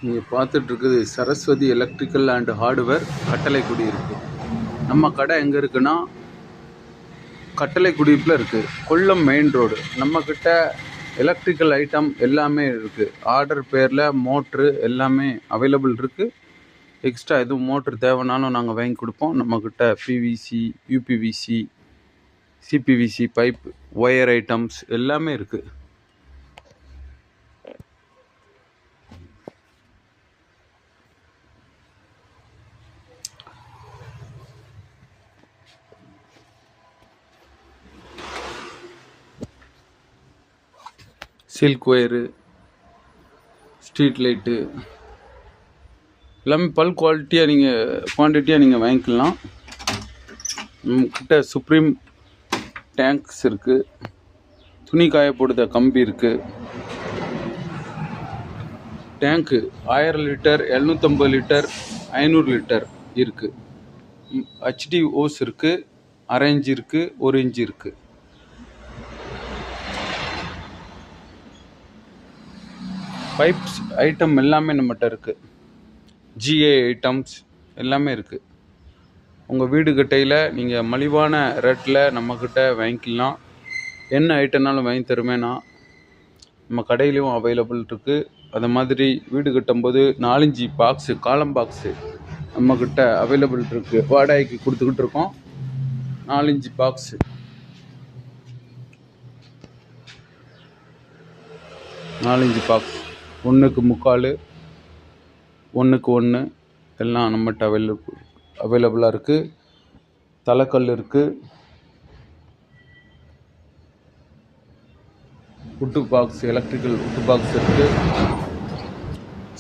நீங்கள் பார்த்துட்டு இருக்குது சரஸ்வதி எலக்ட்ரிக்கல் அண்ட் ஹார்ட்வேர் கட்டளைக்குடி இருக்குது. நம்ம கடை எங்கே இருக்குன்னா கட்டளைக்குடியில் இருக்குது, கொல்லம் மெயின் ரோடு. நம்மக்கிட்ட எலக்ட்ரிக்கல் ஐட்டம் எல்லாமே இருக்குது. ஆர்டர் பேரில் மோட்ரு எல்லாமே அவைலபிள் இருக்குது. எக்ஸ்ட்ரா எதுவும் மோட்ரு தேவைனாலும் நாங்கள் வாங்கி கொடுப்போம். நம்மக்கிட்ட PVC, UPVC, CPVC pipe, wire items எல்லாமே இருக்குது. சில்க் ஒயரு, ஸ்ட்ரீட் லைட்டு எல்லாமே பல்க் குவான்டிட்டியாக நீங்கள் வாங்கிக்கலாம். நம்மக்கிட்ட சுப்ரீம் டேங்க்ஸ் இருக்குது, துணி காய போடுற கம்பி இருக்குது. டேங்க்கு 1000 லிட்டர், 750 லிட்டர், 500 லிட்டர் இருக்குது. ஹெச்டி ஓஸ் இருக்குது, 1/2 இன்ச் இருக்குது, 1 இன்ச் இருக்குது. பைப்ஸ் ஐட்டம் எல்லாமே நம்மகிட்ட இருக்குது. ஜிஏ ஐட்டம்ஸ் எல்லாமே இருக்குது. உங்கள் வீடு கட்டையில் நீங்கள் மலிவான ரேட்டில் நம்மக்கிட்ட வாங்கிக்கலாம். என்ன ஐட்டம்னாலும் வாங்கி தருவேன்னா நம்ம கடையிலையும் அவைலபிள் இருக்குது. அது மாதிரி வீடு கட்டும்போது 4-5 பாக்ஸு, காலம் பாக்ஸு நம்மக்கிட்ட அவைலபிள் இருக்குது. வாடகைக்கு கொடுத்துக்கிட்டு இருக்கோம். 4-5 பாக்ஸு, 4-5 பாக்ஸ், 1/4, 1/1 எல்லாம் நம்மகிட்ட அவைலபிளாக இருக்குது. தலைக்கல் இருக்குது, உட்டு பாக்ஸ், எலக்ட்ரிக்கல் உட்டு பாக்ஸ் இருக்குது.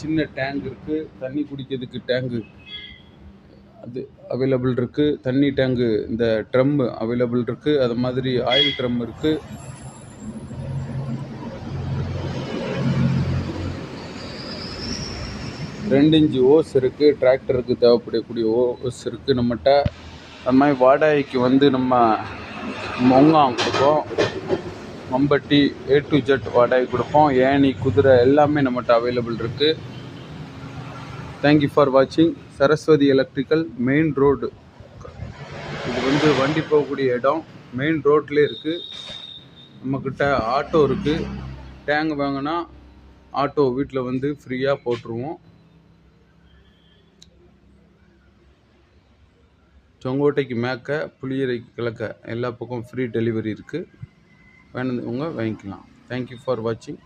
சின்ன டேங்க் இருக்குது, தண்ணி குடிக்கிறதுக்கு டேங்கு அது அவைலபிள் இருக்குது. தண்ணி டேங்கு இந்த ட்ரம் அவைலபிள் இருக்குது. அது மாதிரி ஆயில் ட்ரம் இருக்குது. ரெண்டு இன்ச்சு ஓஸ் இருக்குது. டிராக்டருக்கு தேவைப்படக்கூடிய ஓஸ் இருக்குது நம்மகிட்ட. அது மாதிரி வாடகைக்கு நம்ம மொங்காம் கொடுப்போம். மம்பட்டி A to Z வாடகை கொடுப்போம். ஏணி, குதிரை எல்லாமே நம்மகிட்ட அவைலபிள் இருக்குது. தேங்க்யூ ஃபார் வாட்சிங். Saraswati electrical, main road. இது வண்டி போகக்கூடிய இடம், மெயின் ரோட்லேயே இருக்குது. நம்மக்கிட்ட ஆட்டோ இருக்குது. டேங்க் வாங்கினா ஆட்டோ வீட்டில் ஃப்ரீயாக போட்டுருவோம். செங்கோட்டைக்கு மேற்க, புளியரைக்கு கிழக்க எல்லா பக்கம் ஃப்ரீ டெலிவரி இருக்குது. வேணுங்க வாங்கிக்கலாம். தேங்க்யூ ஃபார் வாட்சிங்.